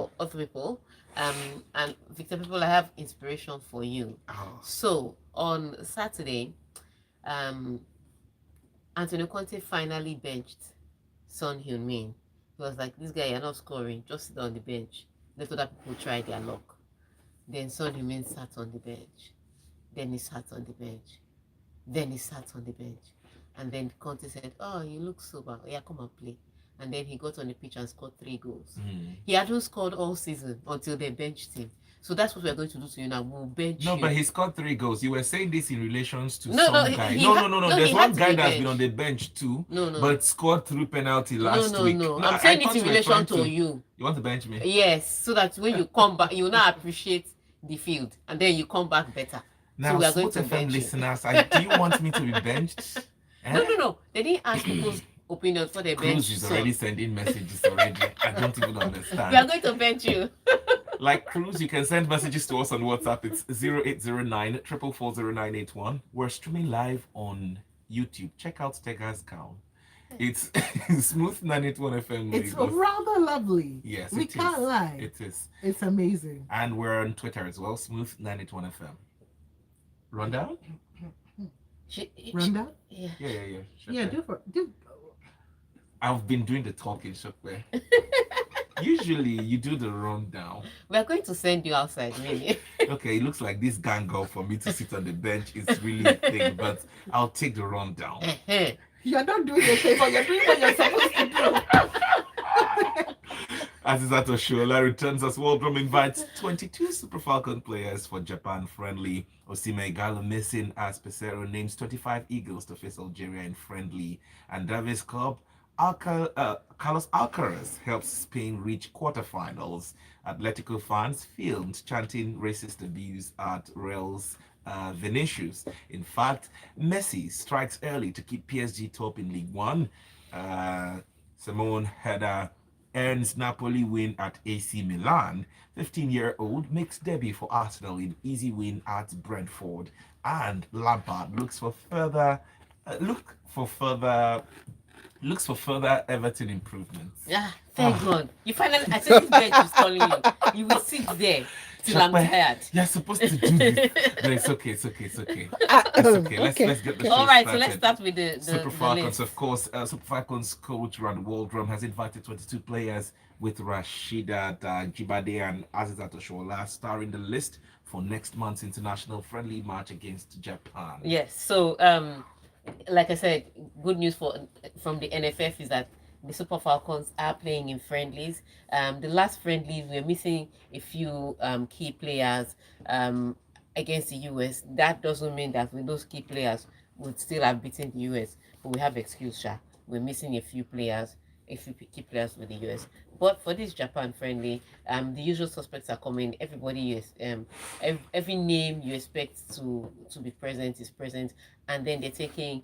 for other people. And Victor, people, I have inspiration for you. Oh, So on Saturday, um, Antonio Conte finally benched Son Heung-min. He was like, "This guy, you're not scoring. Just sit on the bench. Let other people try their luck." Then Son Heung-min sat on the bench. Then he sat on the bench. Then he sat on the bench. And then Conte said, "Oh, you look sober. Yeah, come and play." And then he got on the pitch and scored 3 goals. He hadn't scored all season until they benched him. So that's what we're going to do to you now. We'll bench no, you. but he scored 3 goals. You were saying this in relations to No, no, some guy. No, no, no, no. no, he There's had one to guy be that's been on benched. the bench too, No, no, but scored through penalty no, last no, week. no. No, I'm I saying it thought in you were relation trying to to. you. You want to bench me? Yes, so that when you come back, you now appreciate the field, and then you come back better. So Now, we are going Smooth to FM bench you. listeners, do you want me to be benched? No, Eh? no, no. They didn't ask people's opinions for the Cruz bench is already son. sending messages already. I don't even We are understand. going to bench you. Like Cruz, you can send messages to us on WhatsApp. It's 0809 4440981. We're streaming live on YouTube. Check out Tega's Cow. It's Smooth 981 FM It's Lagos. rather lovely. Yes, We it can't is. lie. It is. It's amazing. And we're on Twitter as well, Smooth 981 FM. Rundown? Rundown? Yeah. Yeah. Yeah, do. I've been doing the talking, Shokwe. Usually you do the rundown. We are going to send you outside, maybe. Okay, it looks like this gang up for me to sit on the bench is really thick, but I'll take the rundown. You're not doing a favor, you're doing what you're supposed to do. As is at Oshoala Returns as Waldrom invites 22 Super Falcon players for Japan friendly. Osime Igalo missing as Pesero names 25 Eagles to face Algeria in friendly. And Davis Cup, Carlos Alcaraz helps Spain reach quarterfinals. Atletico fans filmed chanting racist abuse at Real's Vinicius. In fact, Messi strikes early to keep PSG top in League One. Simone Header earns Napoli win at AC Milan. 15-year-old makes debut for Arsenal in easy win at Brentford. And Lampard look for further Everton improvements. Yeah, thank God. You finally, I said this bench is calling you. You will sit there till I'm tired. You're supposed to do this. No, it's okay. It's okay. Let's get the show All right, started. so let's start with the Super Falcons, list. of course. Super Falcons coach Rand Waldrum has invited 22 players with Rashida Jibade and Azizat Oshoala starring the list for next month's international friendly match against Japan. Yes. So, like I said, good news from the NFF is that the Super Falcons are playing in friendlies. The last friendlies we're missing a few key players against the US. That doesn't mean that with those key players would still have beaten the US, but we have excuse, Sha. We're missing a few key players with the US. But for this Japan friendly, the usual suspects are coming. Everybody is every name you expect to be present is present, and then they're taking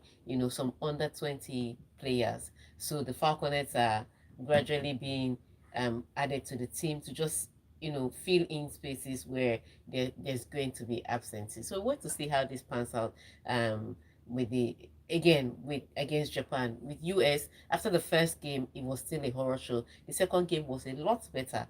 some under 20 players. So the Falconets are gradually being added to the team to just fill in spaces where there's going to be absences. So we want to see how this pans out with the again with against Japan. With US, after the first game it was still a horror show. The second game was a lot better.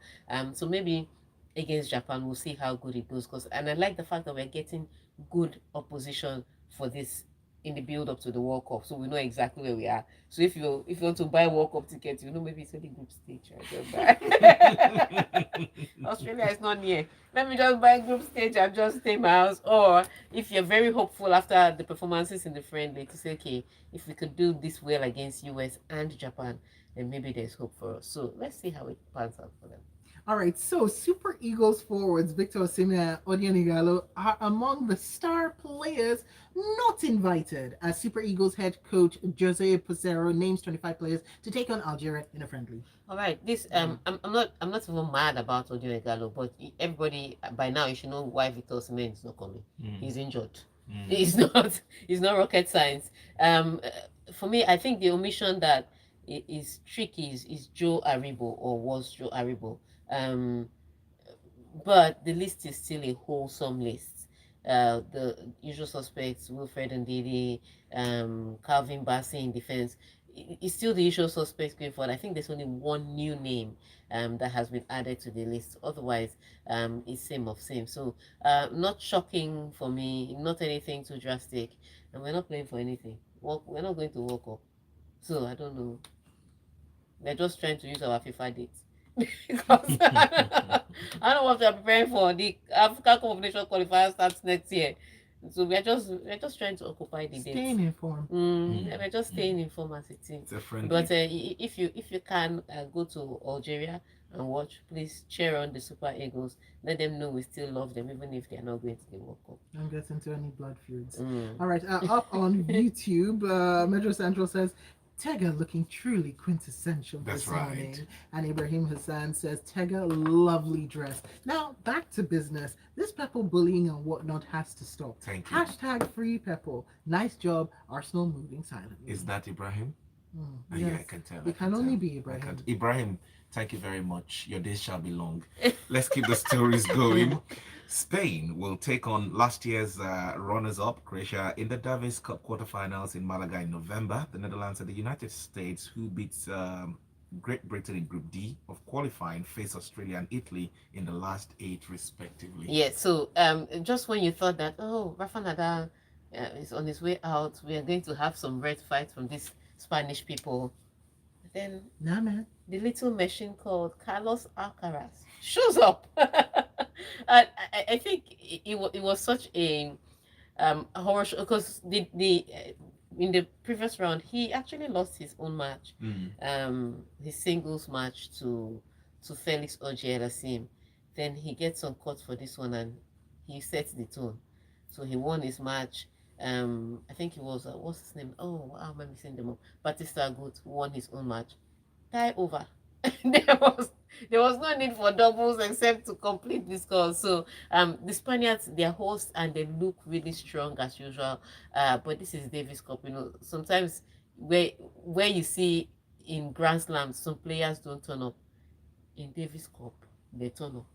So maybe against Japan we'll see how good it goes. And I like the fact that we're getting good opposition for this in the build up to the World Cup, so we know exactly where we are. So if you want to buy World Cup tickets, maybe it's only group stage. I just buy. Australia is not near. Let me just buy group stage and just stay in my house. Or if you're very hopeful after the performances in the friendly to say, okay, if we could do this well against US and Japan, then maybe there's hope for us. So let's see how it pans out for them. All right, so Super Eagles forwards Victor Osimhen and Odion Igalo are among the star players not invited as Super Eagles head coach Jose Pesero names 25 players to take on Algeria in a friendly. All right, this I'm not even mad about Odion Igalo, but everybody by now you should know why Victor Osimhen is not coming. He's injured. It's not rocket science. For me, I think the omission that is tricky is Joe Aribo, or was Joe Aribo. Um, but the list is still a wholesome list. The usual suspects, Wilfred Ndidi, Calvin Bassey in defense. it's still the usual suspects going forward. I think there's only one new name that has been added to the list. Otherwise, it's same of same. So not shocking for me, not anything too drastic, and we're not playing for anything. We're not going to World Cup. So I don't know. They're just trying to use our FIFA dates. Because I don't know what they're preparing for. The African Cup of Nations qualifier starts next year. So we're just trying to occupy the dates. Staying informed. We're just staying informed as a team. It's a friendly. But if you can go to Algeria and watch, please cheer on the Super Eagles. Let them know we still love them, even if they're not going to the World Cup. Don't get into any blood feuds. Mm. All right, up on YouTube, Metro Central says, Tega looking truly quintessential That's this morning. right. And Ibrahim Hassan says, Tega, lovely dress. Now, back to business. This Pepple bullying and whatnot has to stop. Thank you. Hashtag free Pepple. Nice job. Arsenal moving silently. Is that Ibrahim? Yes. Yeah, I can tell. It can only be Ibrahim. Ibrahim, thank you very much. Your days shall be long. Let's keep the stories going. Spain will take on last year's runners-up, Croatia, in the Davis Cup quarterfinals in Malaga in November. The Netherlands and the United States, who beats Great Britain in Group D of qualifying, face Australia and Italy in the last 8, respectively. Yeah. So just when you thought that Rafa Nadal is on his way out, we are going to have some red fights from these Spanish people, then Nah, man. the little machine called Carlos Alcaraz shows up. And I think it was such a horror show because the in the previous round he actually lost his own match, his singles match to Felix Auger-Aliassime. Then he gets on court for this one and he sets the tone. So he won his match. I think he was what's his name? Oh, how am I missing them all? Batista Agut won his own match. Tie over. there was no need for doubles except to complete the score. So the Spaniards, they're hosts and they look really strong as usual. But this is Davis Cup. Sometimes where you see in Grand Slams some players don't turn up. In Davis Cup, they turn up.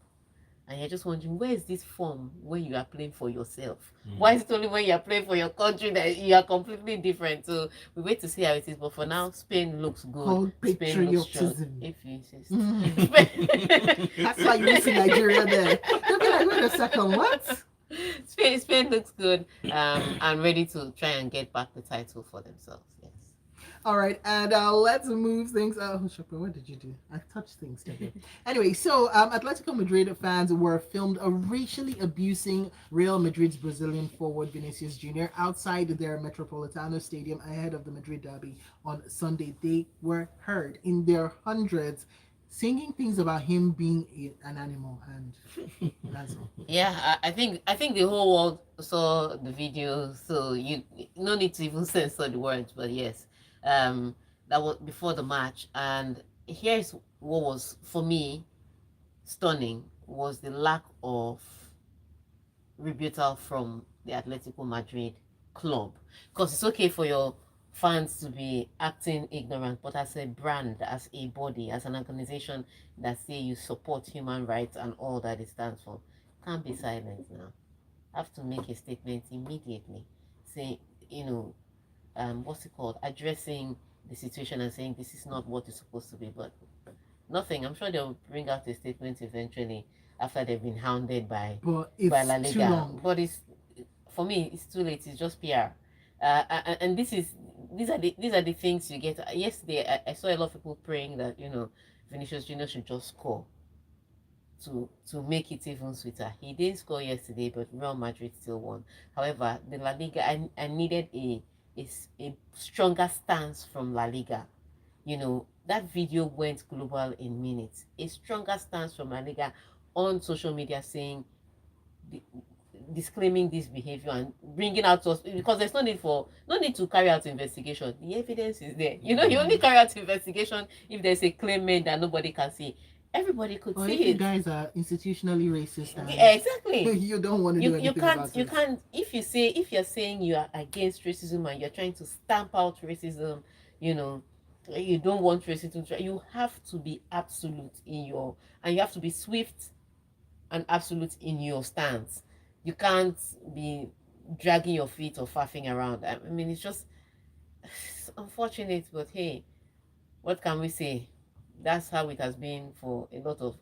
And you're just wondering, where is this form when you are playing for yourself? Why is it only when you're playing for your country that you are completely different? So we wait to see how it is. But for now, Spain looks good. Called Spain looks strong. patriotism. If you insist. That's why you see Nigeria there. They'll be like, wait a second, what? Spain looks good and ready to try and get back the title for themselves. Yes. All right, and let's move things. Oh, Shopper, what did you do? I touched things today. Anyway, so Atletico Madrid fans were filmed racially abusing Real Madrid's Brazilian forward Vinicius Jr. outside their Metropolitano Stadium ahead of the Madrid derby on Sunday. They were heard in their hundreds singing things about him being an animal, and that's all. Yeah, I think the whole world saw the video, so you no need to even censor the words. But yes, that was before the match, and here's what was for me stunning was the lack of rebuttal from the Atletico Madrid club, because it's okay for your fans to be acting ignorant, but as a brand, as a body, as an organization that say you support human rights and all that it stands for, can't be silent now. Have to make a statement immediately, say, what's it called, addressing the situation and saying this is not what it's supposed to be. But nothing. I'm sure they'll bring out a statement eventually after they've been hounded by But it's La too Liga. long. But for me, it's too late. It's just PR. And these are the things you get. Yesterday, I saw a lot of people praying that Vinicius Junior should just score to make it even sweeter. He didn't score yesterday, but Real Madrid still won. However, the La Liga, I needed a stronger stance from La Liga. That video went global in minutes. A stronger stance from La Liga on social media saying, disclaiming this behavior and bringing out us, because there's no need to carry out investigation. The evidence is there. You only carry out investigation if there's a claim made that nobody can see. Everybody could Or see if you it. guys are institutionally racist, and Yeah, exactly. you don't want to do anything about You it. can't if you're saying you are against racism and you're trying to stamp out racism, you don't want racism. You have to be absolute and you have to be swift and absolute in your stance. You can't be dragging your feet or faffing around. I mean, it's just unfortunate, but hey, what can we say? That's how it has been for a lot of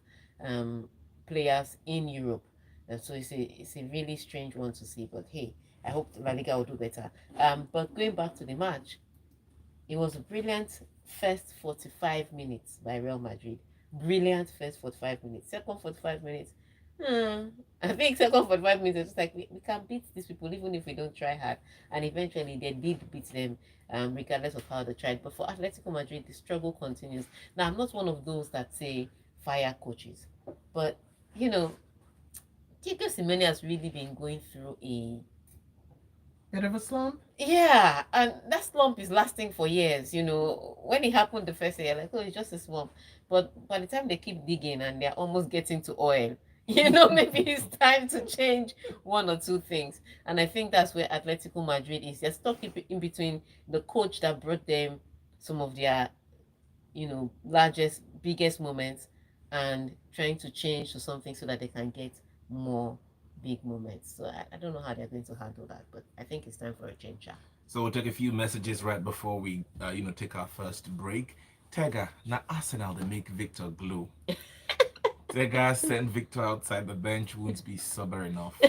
um, players in Europe. And so it's a really strange one to see. But hey, I hope La Liga will do better. But going back to the match, it was a brilliant first 45 minutes by Real Madrid. Brilliant first 45 minutes. Second 45 minutes, I think second 45 minutes, it's like we can beat these people even if we don't try hard. And eventually they did beat them, regardless of how they tried. But for Atletico Madrid, the struggle continues. Now, I'm not one of those that say fire coaches, but you know, Diego Simeone has really been going through a Bit of a slump. yeah, and that slump is lasting for years. When it happened the first year, like, oh, it's just a slump. But by the time they keep digging and they're almost getting to oil, maybe it's time to change one or two things. And I think that's where Atletico Madrid is. They're stuck in between the coach that brought them some of their, largest, biggest moments and trying to change to something so that they can get more big moments. So I don't know how they're going to handle that, but I think it's time for a change. So we'll take a few messages right before we, take our first break. Tega, na Arsenal, they make Victor glow. Tega send Victor outside the bench won't be sober enough.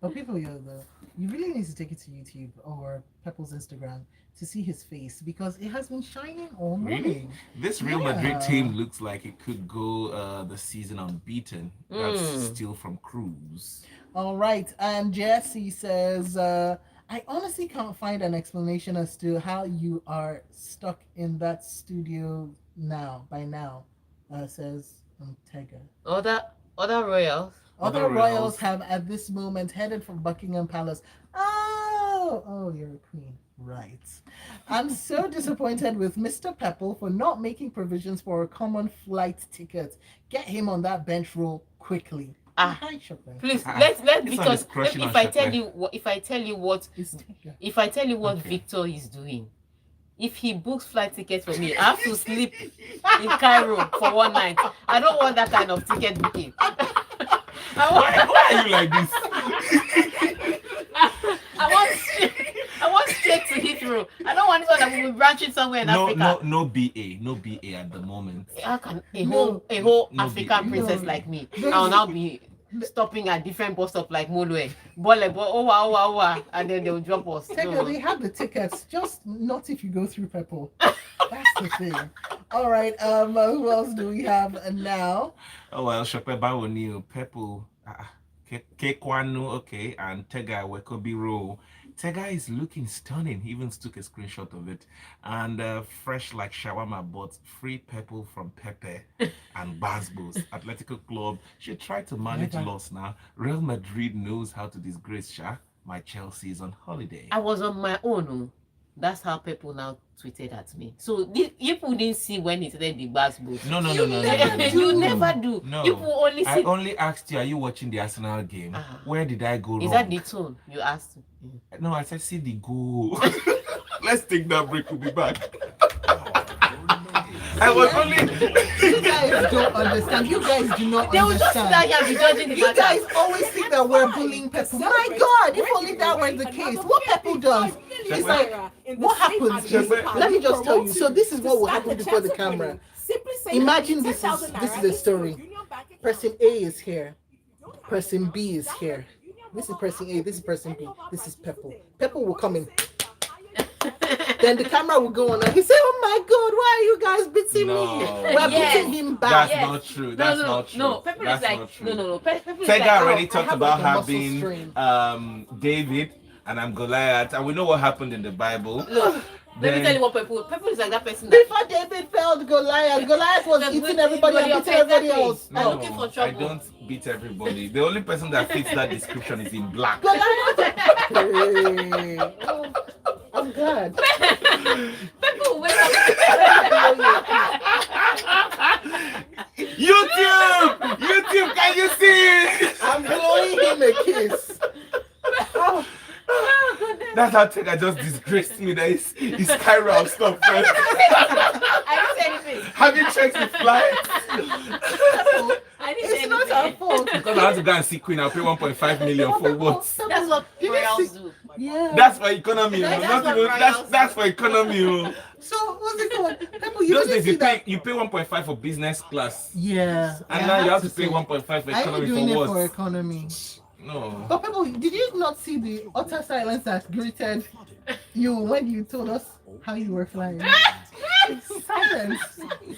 But people, though, you really need to take it to YouTube or Pepple's Instagram to see his face because it has been shining all morning. Really? This Real Madrid team looks like it could go the season unbeaten. That's still from Cruz. All right. And Jesse says, I honestly can't find an explanation as to how you are stuck in that studio by now, says Tega. Other royals. Other royals have at this moment headed for Buckingham Palace. Oh, you're a queen. Right. I'm so disappointed with Mr. Pepple for not making provisions for a common flight ticket. Get him on that bench roll quickly. Hi, Chopin. Please let's because if I tell you what Okay. Victor is doing, if he books flight tickets for me, I have to sleep in Cairo for one night. I don't want that kind of ticket booking. Why are you like this? I want straight to Heathrow. I don't want this one that will be branching somewhere in Africa. No BA at the moment. How can a whole no African BA. princess like me? I'll now be stopping at different bus stops like Molwe, and then they'll drop us. They have the tickets, just not if you go through Pepple. That's the thing. All right. Who else do we have now? Oh well, Shokpe Bawoni, Pepple, Kekwanu, okay, and Tega Wekobi Row. Tega is looking stunning. He even took a screenshot of it. And fresh like shawarma, but free Pepple from Pepe and Basbos. Atletico Club should try to manage loss now. Real Madrid knows how to disgrace Sha. My Chelsea is on holiday. I was on my own. That's how people now tweeted at me. So people didn't see when he said the Basbos. No. You never do. No. People only see. I only asked you, are you watching the Arsenal game? Where did I go wrong? Is that the tone you asked? No, I said see the goal. Let's take that break. We'll be back. I was only. You guys don't understand. You guys do not They will just sit down understand. here and be judging the You matter. guys always think that we're bullying Pepple. My God, if only that were the case. What Pepple does is like, what happens? Let me just tell you. So this is what will happen before the camera. Imagine this is the story. Person A is here. Person B is here. This is person A. This is person B. This is Pepple. Pepple will come in. Then the camera will go on and he say, "Oh my God, why are you guys beating me? We're beating him back." That's not true. That's not true. No, Pepper is like, not true. no. Pepper is Tega like, already talked have about like a muscle having strain. David and I'm Goliath, and we know what happened in the Bible. Look, let me Then- tell you what Pepper is like that person that Before David failed Goliath, Goliath was That's eating good, everybody and everybody beating everybody exactly. else. I'm looking for I trouble. don't beat everybody. The only person that fits that description is in black. Goliath. Hey. Oh, I'm glad. Pepper will wake up. YouTube, can you see? I'm blowing him a kiss. Oh, Oh, goodness. That's how Tega just disgraced me. That is Cairo stuff first. I didn't say anything. Have you checked the flight? I didn't say it's not our anything. fault. Because I want to go and see Queen, I'll pay 1.5 million for what? That's what Did you royals see- do. Yeah. That's for economy. That's Not what even, royals that's do. for economy. So what's it called? People, you Those didn't days see that. you pay 1.5 for business class. Yeah. And yeah, now I you have to say, pay 1.5 for Are you economy doing for it what? for economy? No. But people, did you not see the utter silence that greeted you when you told us how you were flying? Silence.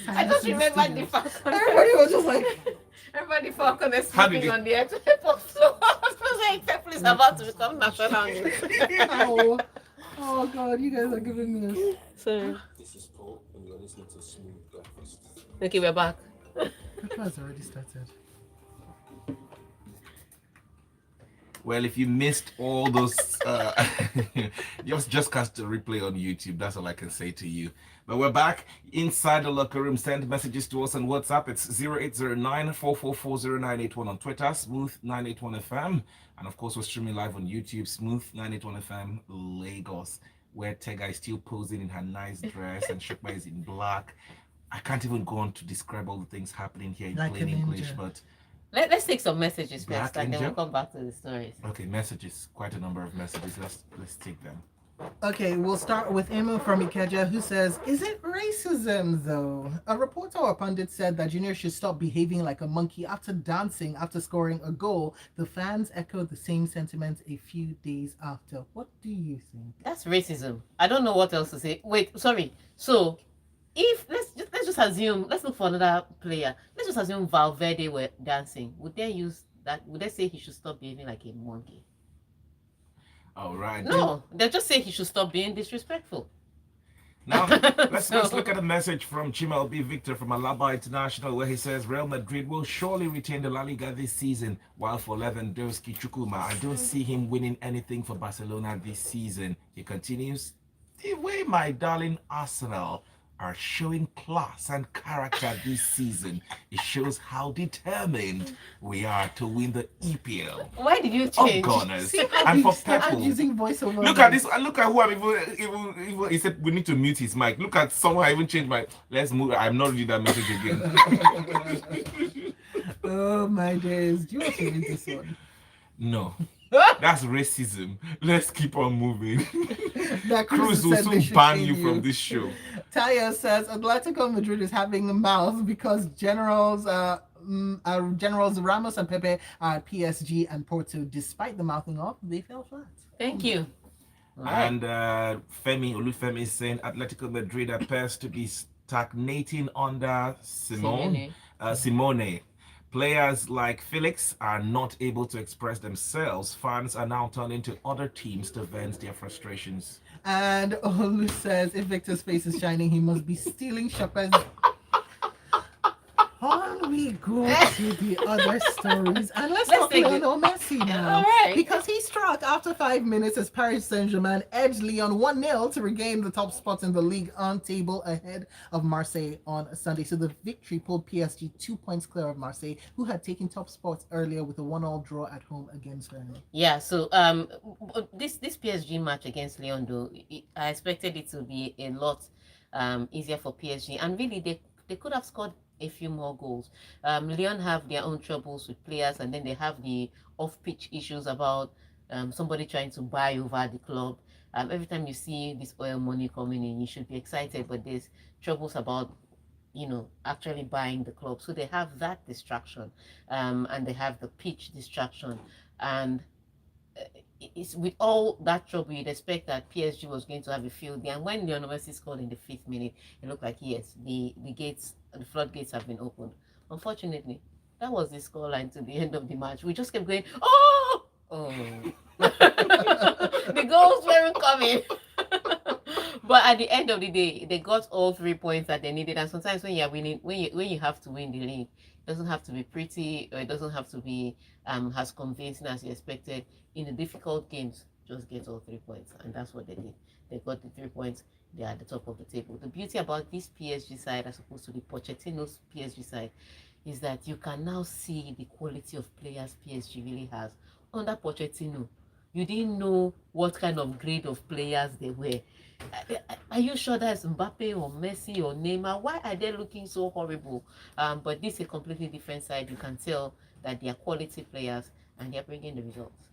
I Silence just in the remember the studio. Falcon. Everybody was just like, Everybody Falcon is How did sleeping it- on the edge of the pop. So I was like, Pepple is about to become national news. oh, oh God, you guys are giving me this. So, This is Paul, and you're listening to Smooth Breakfast. okay, we're back. Pepper has already started. Well, if you missed all those, just cast a replay on YouTube. That's all I can say to you. But we're back inside the locker room. Send messages to us on WhatsApp. It's 0809-444-0981 on Twitter, Smooth981FM. And of course, we're streaming live on YouTube, Smooth981FM Lagos, where Tega is still posing in her nice dress and Shukma is in black. I can't even go on to describe all the things happening here in Like plain an English, angel. but Let's take some messages Black first, and then Angel? we'll come back to the stories. okay, messages, quite a number of messages. Let's take them. Okay, we'll start with Emu from Ikeja, who says, "Is it racism though?" A reporter or pundit said that Junior should stop behaving like a monkey after dancing after scoring a goal. The fans echoed the same sentiments a few days after. What do you think? That's racism. I don't know what else to say. Wait, sorry. So, if let's just assume, let's look for another player. Let's just assume Valverde were dancing. Would they use that? Would they say he should stop behaving like a monkey? All right. No, they just say he should stop being disrespectful. Now let's So- look at a message from Chimal B. Victor from Alaba International, where he says Real Madrid will surely retain the La Liga this season, while for Lewandowski Chukuma, I don't see him winning anything for Barcelona this season. He continues, the way my darling Arsenal are showing class and character this season, it shows how determined we are to win the EPL. Why did you Oh, change? Gunners. See how And he for started Pepple. using voiceover. Look at this. Look at who I'm even. He said we need to mute his mic. Look at someone. I even changed my. Let's move. I'm not reading that message again. Oh my days! Do you want to read this one? No, that's racism. Let's keep on moving. That Cruz will said they soon should ban change you from this show. Taya says Atletico Madrid is having a mouth because generals Ramos and Pepe are at PSG and Porto. Despite the mouthing off, they fell flat. Thank you. All right. And Femi Olufemi is saying Atletico Madrid appears to be stagnating under Simone. Players like Felix are not able to express themselves. Fans are now turning to other teams to vent their frustrations. And Olu says if Victor's face is shining, he must be stealing Chopin's. On we go to the other stories, and let's talk take it. Lionel Messi now. All right. Because he struck after 5 minutes as Paris Saint-Germain edged Lyon 1-0 to regain the top spot in the Ligue 1 table ahead of Marseille on Sunday. So the victory pulled PSG 2 points clear of Marseille, who had taken top spots earlier with a 1-1 draw at home against Rennes. Yeah, so this PSG match against Lyon, though, I expected it to be a lot easier for PSG, and really they could have scored a few more goals. Lyon have their own troubles with players, and then they have the off-pitch issues about somebody trying to buy over the club. Every time you see this oil money coming in, you should be excited, but there's troubles about actually buying the club. So they have that distraction, and they have the pitch distraction, and it's with all that trouble, you'd expect that PSG was going to have a field day. And when Lionel Messi scored in the 5th minute, it looked like yes, the floodgates have been opened. Unfortunately, that was the scoreline to the end of the match. We just kept going, oh, the goals weren't coming. But at the end of the day, they got all 3 points that they needed. And sometimes when you're winning, when you have to win the league, it doesn't have to be pretty, or it doesn't have to be as convincing as you expected. In the difficult games, just get all 3 points, and that's what they did. They got the 3 points. They are at the top of the table. The beauty about this PSG side, as opposed to the Pochettino's PSG side, is that you can now see the quality of players PSG really has. Under Pochettino, you didn't know what kind of grade of players they were. Are you sure that's Mbappe or Messi or Neymar? Why are they looking so horrible? But this is a completely different side. You can tell that they are quality players and they are bringing the results.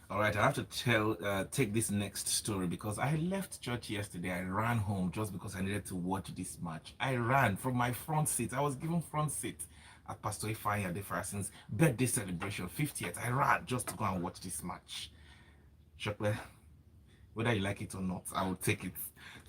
All right, I have to take this next story because I left church yesterday. I ran home just because I needed to watch this match. I ran from my front seat. I was given front seat at Pastor Ifeanyi Adefarason's birthday celebration, 50th. I ran just to go and watch this match. Shokwe, whether you like it or not, I will take it.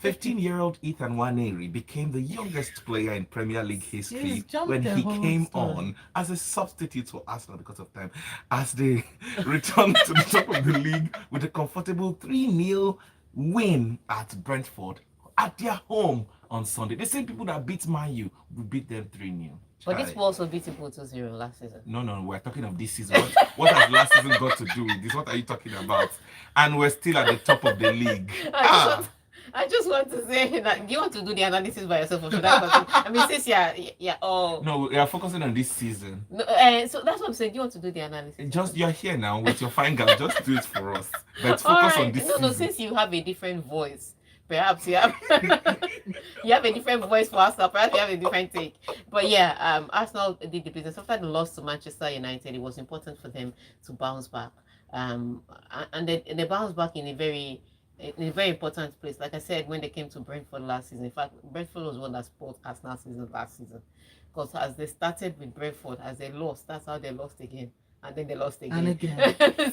15-year-old Ethan Waneri became the youngest player in Premier League history when he came on as a substitute for Arsenal because of time, as they returned to the top of the league with a comfortable 3-0 win at Brentford at their home on Sunday. The same people that beat Man U will beat them 3-0. But this was also beatable 2-0 last season. No, we're talking of this season. What has last season got to do with this? What are you talking about? And we're still at the top of the league. I just want to say that, do you want to do the analysis by yourself or should I continue? I mean, since No, we are focusing on this season. No, so that's what I'm saying. Do you want to do the analysis? You're here now with your fine girl. Just do it for us. But focus on this season. No, since you have a different voice, perhaps you have you have a different voice for Arsenal. Perhaps you have a different take. But yeah, Arsenal did the business after the loss to Manchester United. It was important for them to bounce back. And they bounced back in a very important place. Like I said, when they came to Brentford last season, in fact, Brentford was one that spoiled Arsenal season last season. Because as they started with Brentford, as they lost, that's how they lost again. And then they lost again. And again.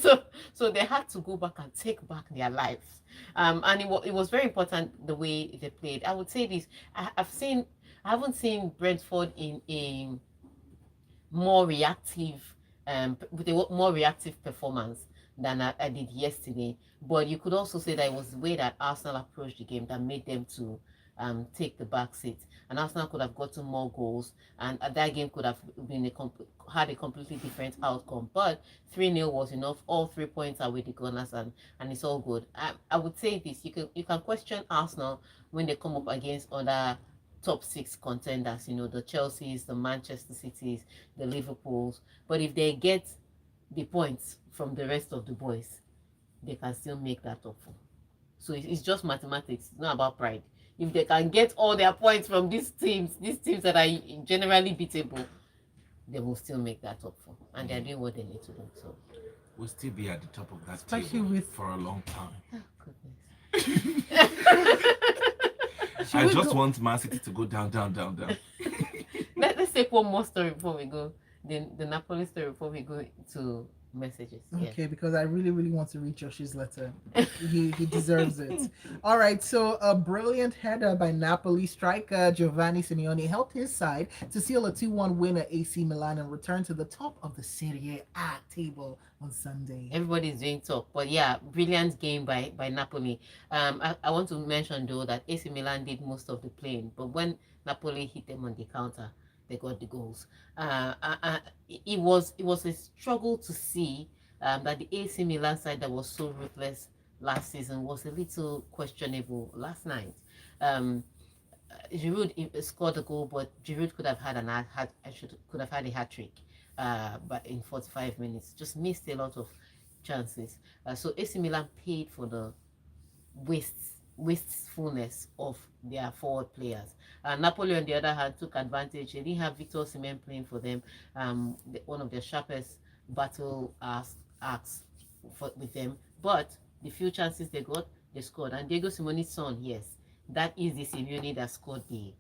so they had to go back and take back their lives. And it was very important the way they played. I would say this, I haven't seen Brentford in a more reactive, with a more reactive performance than I did yesterday. But you could also say that it was the way that Arsenal approached the game that made them to take the back seat. And Arsenal could have gotten more goals, and that game could have been had a completely different outcome. But 3-0 was enough. All 3 points are with the Gunners, and it's all good. I would say this: you can question Arsenal when they come up against other top 6 contenders. You know, the Chelseas, the Manchester Cities, the Liverpools. But if they get the points from the rest of the boys, they can still make that up for. So it's just mathematics. It's not about pride. If they can get all their points from these teams that are generally beatable, they will still make that up for. And they're doing what they need to do. So we'll still be at the top of that Especially table with... for a long time. Oh, goodness. I just want Man City to go down. Let's take one more story before we go. The Napoli story before we go to messages. Okay, yeah. Because I really, really want to read Josh's letter. He deserves it. All right, so a brilliant header by Napoli striker Giovanni Simeone helped his side to seal a 2-1 win at AC Milan and return to the top of the Serie A table on Sunday. Everybody's doing top, but yeah, brilliant game by Napoli. I want to mention though that AC Milan did most of the playing, but when Napoli hit them on the counter, they got the goals. It was a struggle to see that the AC Milan side that was so ruthless last season was a little questionable last night. Giroud scored a goal, but Giroud could have had a hat trick, but in 45 minutes, just missed a lot of chances. So AC Milan paid for the wastefulness of their forward players. Napoli, on the other hand, took advantage. They didn't have Victor Osimhen playing for them. One of their sharpest battle acts with them. But the few chances they got, they scored. And Diego Simone's son, yes, that is the Simeone that scored the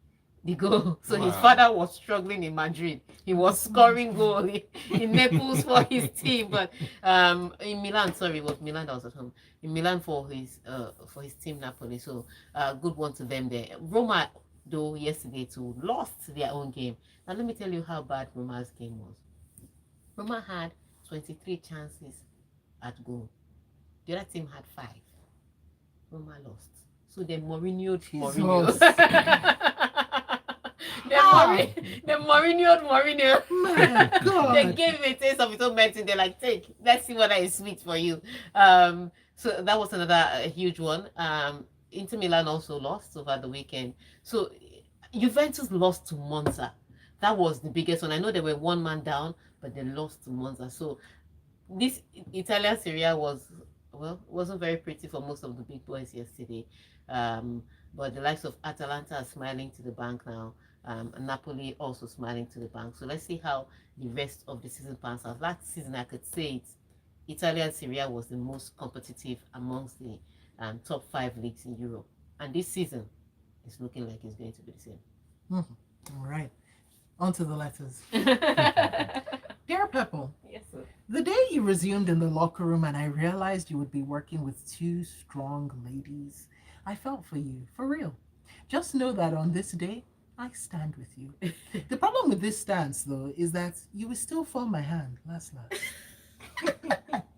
goal. So his father was struggling in Madrid. He was scoring goal in Naples for his team, but in Milan, sorry, it was Milan that was at home. In Milan for his team Napoli. So good one to them there. Roma, though, yesterday too lost their own game. Now let me tell you how bad Roma's game was. Roma had 23 chances at goal. The other team had 5. Roma lost. So they Mourinho. They Mourinho. My God. They gave him a taste of his own medicine. They're like, let's see whether it's sweet for you. So that was another huge one. Inter Milan also lost over the weekend. So Juventus lost to Monza. That was the biggest one. I know they were 1 man down, but they lost to Monza. So this Italian Serie A wasn't very pretty for most of the big boys yesterday. But the likes of Atalanta are smiling to the bank now. Napoli also smiling to the bank. So let's see how the rest of the season pans out. Last season, I could say it. Italian Serie A was the most competitive amongst the top 5 leagues in Europe, and this season it's looking like it's going to be the same. All right. On to the letters. Dear Pepple, Yes, sir. the day you resumed in the locker room and I realized you would be working with two strong ladies, I felt for you, for real. Just know that on this day, I stand with you. The problem with this stance, though, is that you will still fall my hand, last.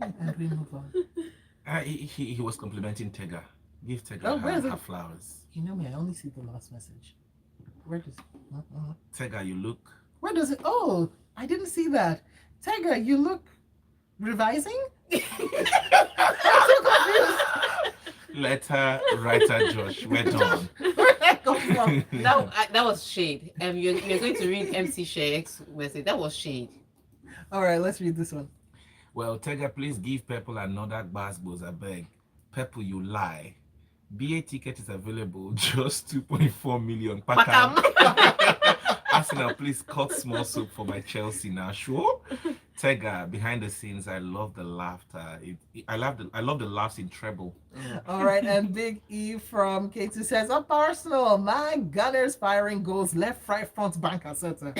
And we move on. He was complimenting Tega. Give Tega Oh, where is her it? flowers. You know me, I only see the last message. Where does Tega, you look. Where does it? Oh, I didn't see that. Tiger, you look revising? Letter writer Josh. We're done. Where did that come from? That was shade. You're going to read MC Sheikh's message. That was shade. All right, let's read this one. Well, Tega, please give Pepple another Gbasgbos, I beg. Pepple, you lie. BA ticket is available, just 2.4 million. Pakam. Arsenal, please cut small soup for my Chelsea now. Sure. Tega, behind the scenes, I love the laughter. I love the laughs in treble. All right, and Big E from K2 says, up Arsenal, my Gunners firing goals left, right, front, back, etc.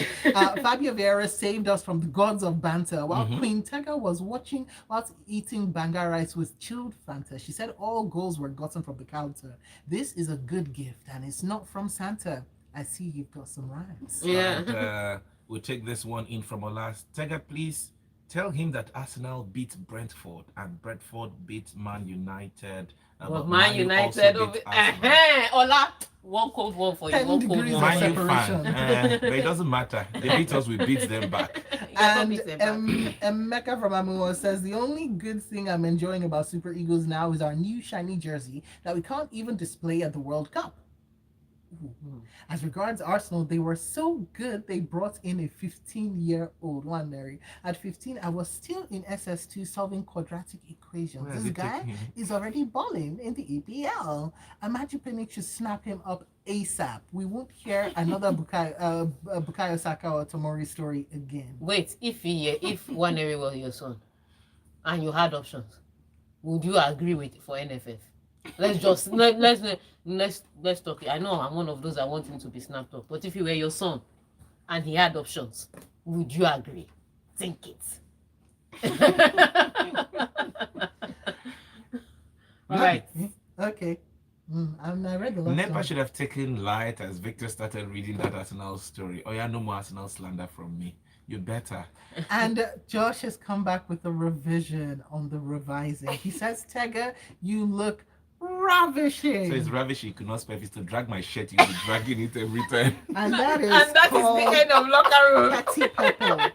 Fabio Vieira saved us from the gods of banter while Queen Tega was watching whilst eating banga rice with chilled Fanta. She said all goals were gotten from the counter. This is a good gift and it's not from Santa. I see you've got some rhymes. Yeah. And, we'll take this one in from Olas. Tega, please tell him that Arsenal beat Brentford and Brentford beat Man United. But Man Man U United, also beat Arsenal. Ola, one cold one for you. 10 One cold degrees one. of Man U separation. fan, but it doesn't matter. They beat us, we beat them back. And Emeka from Amuo says, the only good thing I'm enjoying about Super Eagles now is our new shiny jersey that we can't even display at the World Cup. As regards Arsenal, they were so good they brought in a 15-year-old one, Mary. At 15, I was still in SS2 solving quadratic equations. Where is This it guy taking him? is already balling in the EPL. Imagine Penix should snap him up ASAP. We won't hear another Bukayo Saka or Tomori story again. Wait, if Waneri was your son and you had options, would you agree with for NFF? Let's talk. I know I'm one of those that want him to be snapped up, but if he were your son and he had options, would you agree? Think it. All right. Okay. I read the last Never one. should have taken light as Victor started reading that Arsenal story. Oh yeah, no more Arsenal slander from me. You better. And Josh has come back with a revision on the revising. He says, Tega, you look ravishing. So it's rubbish. You could not spare it to drag my shirt. You'll be dragging it every time. And that is And that is called the end of locker room. Petty Pepper.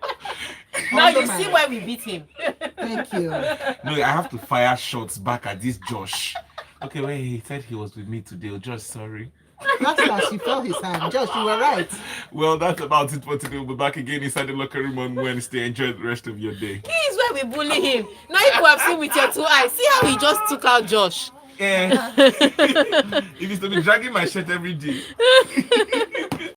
Now you Underman. see why we beat him. Thank you. No, I have to fire shots back at this Josh. Okay, wait, he said he was with me today. Oh, Josh, sorry. That's how she fell his hand. Josh, you were right. Well, that's about it for today. We'll be back again inside the locker room on Wednesday. Enjoy the rest of your day. This is why we bully him. Now you have seen with your 2 eyes. See how he just took out Josh. Yeah. If he's to be dragging my shirt every day.